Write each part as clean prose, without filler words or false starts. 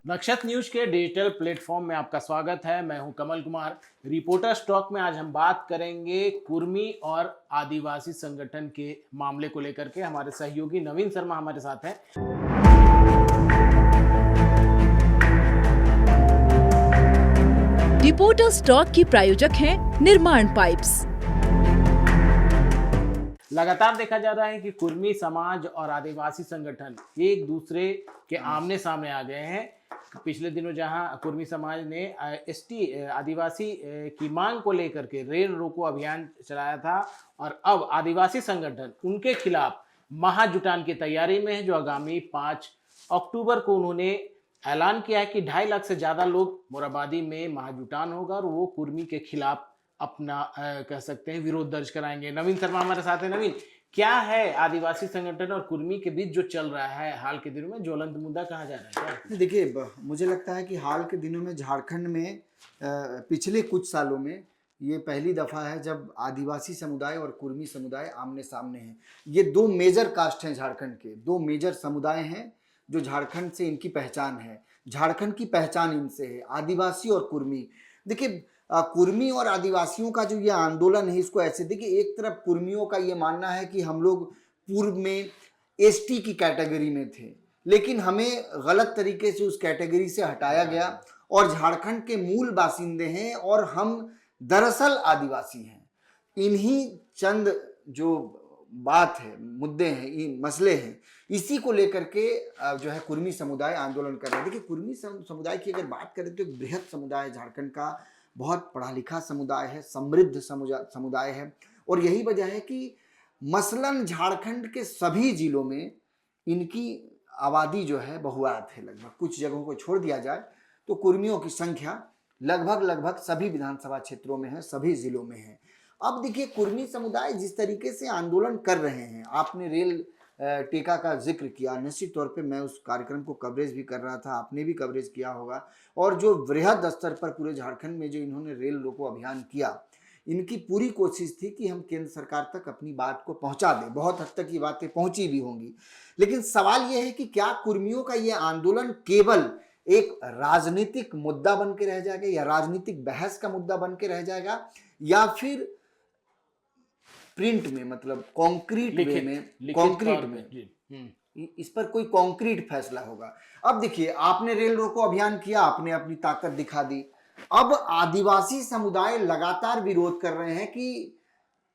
नक्षत्र न्यूज के digital platform में आपका स्वागत है। मैं हूं कमल कुमार। रिपोर्टर स्टॉक में आज हम बात करेंगे कुर्मी और आदिवासी संगठन के मामले को लेकर के। हमारे सहयोगी नवीन शर्मा हमारे साथ हैं। रिपोर्टर स्टॉक की प्रायोजक हैं निर्माण पाइप्स। लगातार देखा जा रहा है कि कुर्मी समाज और आदिवासी संगठन एक दूसरे के आमने सामने आ गए हैं। पिछले दिनों जहां कुर्मी समाज ने एसटी आदिवासी की मांग को लेकर के रेल रोको अभियान चलाया था और अब आदिवासी संगठन उनके खिलाफ महाजुटान की तैयारी में है, जो आगामी 5 अक्टूबर को उन्होंने ऐलान किया है कि 2.5 लाख से ज्यादा लोग मोराबादी में महाजुटान होगा और वो कुर्मी के खिलाफ अपना कह सकते हैं विरोध दर्ज कराएंगे। नवीन शर्मा हमारे साथ है। नवीन, क्या है आदिवासी संगठन और कुर्मी के बीच जो चल रहा है हाल के दिनों में ज्वलंत मुद्दा कहा जा रहा है? क्या देखिए, मुझे लगता है कि हाल के दिनों में झारखंड में पिछले कुछ सालों में ये पहली दफ़ा है जब आदिवासी समुदाय और कुर्मी समुदाय आमने सामने हैं। ये दो मेजर कास्ट हैं झारखंड के, दो मेजर समुदाय हैं जो झारखंड से इनकी पहचान है। झारखंड की पहचान इनसे है, आदिवासी और कुर्मी। देखिए, कुर्मी और आदिवासियों का जो ये आंदोलन है, इसको ऐसे देखिए, एक तरफ कुर्मियों का ये मानना है कि हम लोग पूर्व में एसटी की कैटेगरी में थे, लेकिन हमें गलत तरीके से उस कैटेगरी से हटाया गया और झारखंड के मूल बासिंदे हैं और हम दरअसल आदिवासी हैं। इन्हीं चंद जो बात है, मुद्दे हैं, मसले हैं, इसी को लेकर के जो है कुर्मी समुदाय आंदोलन कर रहे हैं। देखिए, कुर्मी समुदाय की अगर बात करें तो एक बृहद समुदाय है, झारखंड का बहुत पढ़ा लिखा समुदाय है, समृद्ध समुदाय है और यही वजह है कि मसलन झारखंड के सभी जिलों में इनकी आबादी जो है बहुआयत है। लगभग कुछ जगहों को छोड़ दिया जाए तो कुर्मियों की संख्या लगभग सभी विधानसभा क्षेत्रों में है, सभी जिलों में है। अब देखिए, कुर्मी समुदाय जिस तरीके से आंदोलन कर रहे हैं, आपने रेल टेका का जिक्र किया, निश्चित तौर पे मैं उस कार्यक्रम को कवरेज भी कर रहा था, आपने भी कवरेज किया होगा। और जो वृहद स्तर पर पूरे झारखंड में जो इन्होंने रेल रोको अभियान किया, इनकी पूरी कोशिश थी कि हम केंद्र सरकार तक अपनी बात को पहुंचा दें। बहुत हद तक ये बातें पहुंची भी होंगी, लेकिन सवाल ये है कि क्या कुर्मियों का ये आंदोलन केवल एक राजनीतिक मुद्दा बन के रह जाएगा या राजनीतिक बहस का मुद्दा बन के रह जाएगा, या फिर प्रिंट में, मतलब कॉन्क्रीट वे में, कॉन्क्रीट में इस पर कोई कॉन्क्रीट फैसला होगा। अब देखिए, आपने रेल रोको अभियान किया, आपने अपनी ताकत दिखा दी। अब आदिवासी समुदाय लगातार विरोध कर रहे हैं कि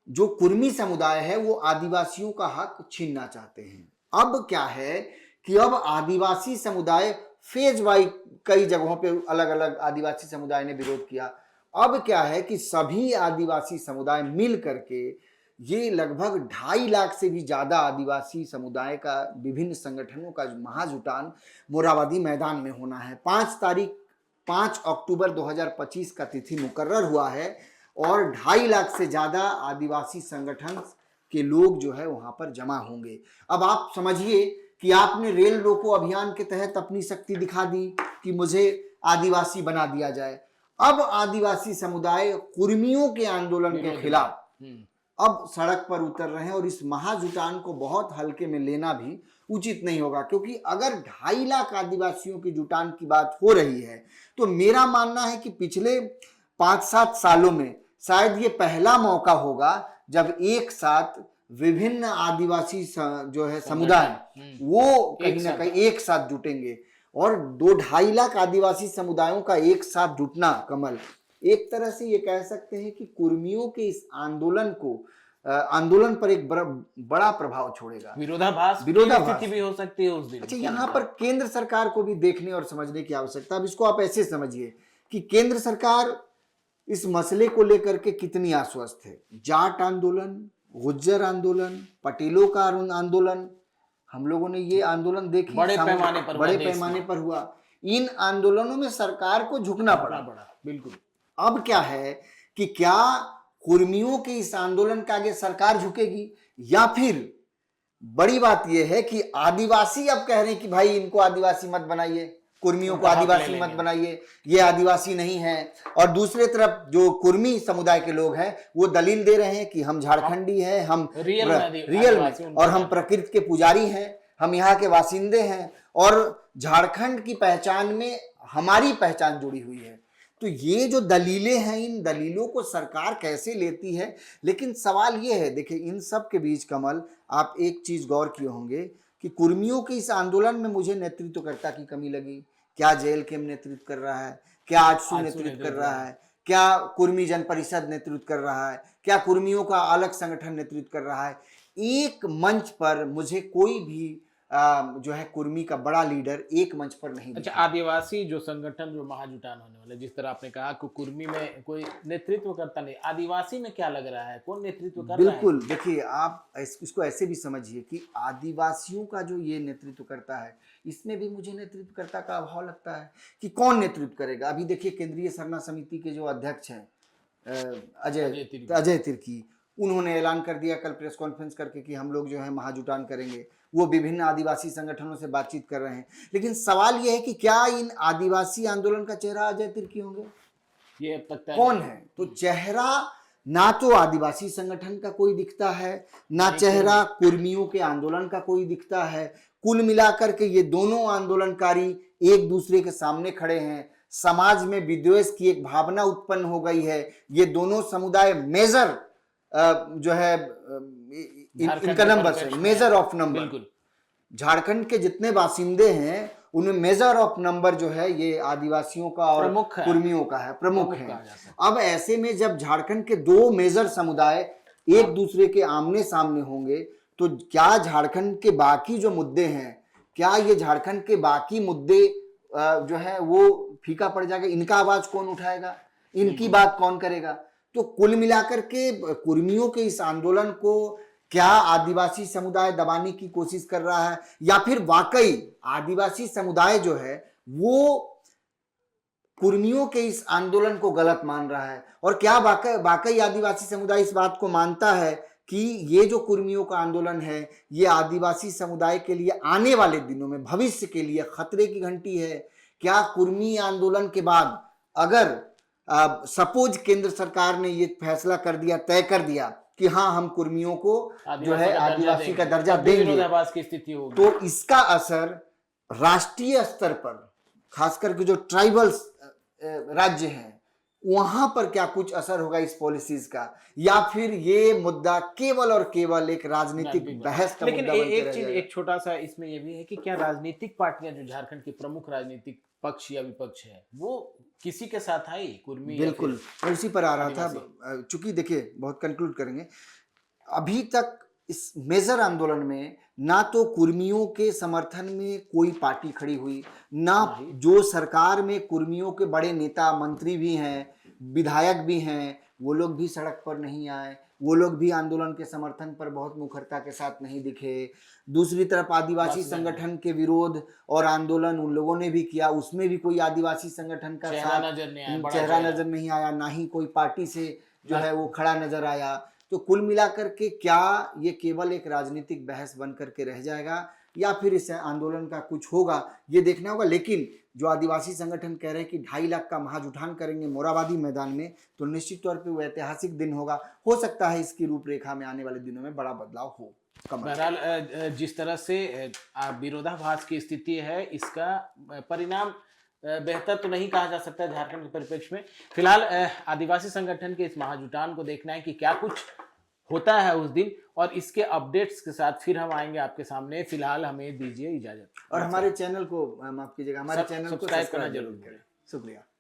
जो कुर्मी समुदाय है वो आदिवासियों का हक छीनना चाहते हैं। अब क्या है कि अब आदिवासी समुदाय फेज वाइज कई जगहों पे अलग अलग आदिवासी समुदाय ने विरोध किया। अब क्या है कि सभी आदिवासी समुदाय मिल करके ये लगभग 2.5 लाख से भी ज्यादा आदिवासी समुदाय का विभिन्न संगठनों का महाजुटान मोराबादी मैदान में होना है। 5 अक्टूबर 2025 का तिथि मुकर्रर हुआ है और 2.5 लाख से ज्यादा आदिवासी संगठन के लोग जो है वहां पर जमा होंगे। अब आप समझिए कि आपने रेल रोको अभियान के तहत अपनी शक्ति दिखा दी कि मुझे आदिवासी बना दिया जाए। अब आदिवासी समुदाय कुर्मियों के आंदोलन के खिलाफ अब सड़क पर उतर रहे हैं और इस महाजुटान को बहुत हल्के में लेना भी उचित नहीं होगा, क्योंकि अगर 2.5 लाख आदिवासियों की जुटान की बात हो रही है तो मेरा मानना है कि पिछले 5-7 सालों में शायद ये पहला मौका होगा जब एक साथ विभिन्न आदिवासी जो है समुदाय वो कहीं ना कहीं एक साथ जुटेंगे। और 2-2.5 लाख आदिवासी समुदायों का एक साथ जुटना, कमल, एक तरह से ये कह सकते हैं कि कुर्मियों के इस आंदोलन पर एक बड़ा प्रभाव छोड़ेगा। विरोधाभास स्थिति भी हो सकती है उस दिन। अच्छा, यहाँ पर केंद्र सरकार को भी देखने और समझने की आवश्यकता। अब इसको आप ऐसे समझिए कि केंद्र सरकार इस मसले को लेकर के कितनी आश्वस्त है। जाट आंदोलन, गुज्जर आंदोलन, पटेलों का आंदोलन, हम लोगों ने ये आंदोलन देखे, बड़े पैमाने पर हुआ। इन आंदोलनों में सरकार को झुकना पड़ा। बिल्कुल। अब क्या है कि क्या कुर्मियों के इस आंदोलन के आगे सरकार झुकेगी, या फिर बड़ी बात यह है कि आदिवासी अब कह रहे हैं कि भाई इनको आदिवासी मत बनाइए, कुर्मियों को आदिवासी मत बनाइए, ये आदिवासी नहीं है। और दूसरे तरफ जो कुर्मी समुदाय के लोग हैं वो दलील दे रहे हैं कि हम झारखंडी हैं, हम रियल में और हम प्रकृति के पुजारी हैं, हम यहाँ के वासिंदे हैं और झारखंड की पहचान में हमारी पहचान जुड़ी हुई है। तो ये जो दलीलें हैं, इन दलीलों को सरकार कैसे लेती है। लेकिन सवाल ये है, देखिए इन सब के बीच कमल, आप एक चीज गौर किए होंगे कि कुर्मियों के इस आंदोलन में मुझे नेतृत्वकर्ता की कमी लगी। क्या जेल केम नेतृत्व कर रहा है, क्या आजसू नेतृत्व कर रहा है, क्या कुर्मी जन परिषद नेतृत्व कर रहा है, क्या कुर्मियों का अलग संगठन नेतृत्व कर रहा है। एक मंच पर मुझे कोई भी जो है कुर्मी का बड़ा लीडर एक मंच पर नहीं अच्छा, दिखा। आदिवासी जो संगठन जो महाजुटान होने वाला है, जिस तरह आपने कहा कि कुर्मी में कोई नेतृत्व करता नहीं, आदिवासी में क्या लग रहा है, कौन नेतृत्व कर रहा है? बिल्कुल, देखिए आप इसको ऐसे भी समझिए कि आदिवासियों का जो ये नेतृत्व करता है, इसमें भी मुझे नेतृत्वकर्ता का अभाव लगता है कि कौन नेतृत्व करेगा। अभी देखिए केंद्रीय सरना समिति के जो अध्यक्ष हैं अजय तिर्की, उन्होंने ऐलान कर दिया कल प्रेस कॉन्फ्रेंस करके कि हम लोग जो है महाजुटान करेंगे। वो विभिन्न आदिवासी संगठनों से बातचीत कर रहे हैं। लेकिन सवाल ये है कि क्या इन आदिवासी आंदोलन का चेहरा अजय तिर्की होंगे? ये अब तक कौन है? तो चेहरा ना तो आदिवासी संगठन का कोई दिखता है, ना चेहरा कुर्मियों के आंदोलन का कोई दिखता है। कुल मिलाकर के ये दोनों आंदोलनकारी एक दूसरे के सामने खड़े हैं। समाज में विद्वेष की एक भावना उत्पन्न हो गई है। ये दोनों समुदाय मेजर जो है इनका नंबर है, मेजर ऑफ नंबर। बिल्कुल, झारखंड के जितने बासिंदे हैं उनमें मेजर ऑफ नंबर जो है ये आदिवासियों का और कुर्मियों का है, प्रमुख है। अब ऐसे में जब झारखंड के दो मेजर समुदाय एक दूसरे के आमने सामने होंगे तो क्या झारखंड के बाकी जो मुद्दे हैं, क्या ये झारखंड के बाकी मुद्दे जो है वो फीका पड़ जाएगा? इनका आवाज कौन उठाएगा, इनकी बात कौन करेगा? तो कुल मिलाकर के कुर्मियों के इस आंदोलन को क्या आदिवासी समुदाय दबाने की कोशिश कर रहा है, या फिर वाकई आदिवासी समुदाय जो है वो कुर्मियों के इस आंदोलन को गलत मान रहा है? और क्या वाकई आदिवासी समुदाय इस बात को मानता है कि ये जो कुर्मियों का आंदोलन है ये आदिवासी समुदाय के लिए आने वाले दिनों में भविष्य के लिए खतरे की घंटी है? क्या कुर्मी आंदोलन के बाद अगर सपोज केंद्र सरकार ने ये फैसला कर दिया, तय कर दिया कि हाँ हम कुर्मियों को जो है आदिवासी का दर्जा देंगे, की स्थिति होगी, तो इसका असर राष्ट्रीय स्तर पर, खासकर के जो ट्राइबल राज्य हैं वहां पर क्या कुछ असर होगा इस पॉलिसीज का, या फिर ये मुद्दा केवल और केवल एक राजनीतिक बहस का लेकिन मुद्दा बनकर एक रह चीज, जाएगा? एक छोटा सा इसमें ये भी है कि क्या राजनीतिक पार्टियां जो झारखंड की प्रमुख राजनीतिक पक्ष या विपक्ष है वो किसी के साथ आई कुर्मी? बिल्कुल, मैं उसी पर आ रहा था। चूंकि देखिए बहुत कंक्लूड करेंगे, अभी तक इस मेजर आंदोलन में ना तो कुर्मियों के समर्थन में कोई पार्टी खड़ी हुई, ना जो सरकार में कुर्मियों के बड़े नेता मंत्री भी हैं, विधायक भी हैं, वो लोग भी सड़क पर नहीं आए, वो लोग भी आंदोलन के समर्थन पर बहुत मुखरता के साथ नहीं दिखे। दूसरी तरफ आदिवासी संगठन के विरोध और आंदोलन उन लोगों ने भी किया, उसमें भी कोई आदिवासी संगठन का चेहरा नजर नहीं आया, ना ही कोई पार्टी से जो है वो खड़ा नजर आया। तो कुल मिलाकर के क्या ये केवल एक राजनीतिक बहस बन करके रह जाएगा या फिर इस आंदोलन का कुछ होगा, ये देखना होगा। लेकिन जो आदिवासी संगठन कह रहे हैं कि 2.5 लाख का महाजुटान करेंगे मोराबादी मैदान में, तो निश्चित तौर पे वो ऐतिहासिक दिन होगा। हो सकता है इसकी रूपरेखा में आने वाले दिनों में बड़ा बदलाव हो। बहरहाल जिस तरह से विरोधाभास की स्थिति है, इसका परिणाम बेहतर तो नहीं कहा जा सकता झारखंड के परिप्रेक्ष्य में। फिलहाल आदिवासी संगठन के इस महाजुटान को देखना है कि क्या कुछ होता है उस दिन, और इसके अपडेट्स के साथ फिर हम आएंगे आपके सामने। फिलहाल हमें दीजिए इजाजत, और हमारे चैनल को माफ कीजिएगा, हमारे चैनल को सब्सक्राइब करना जरूर करें। शुक्रिया।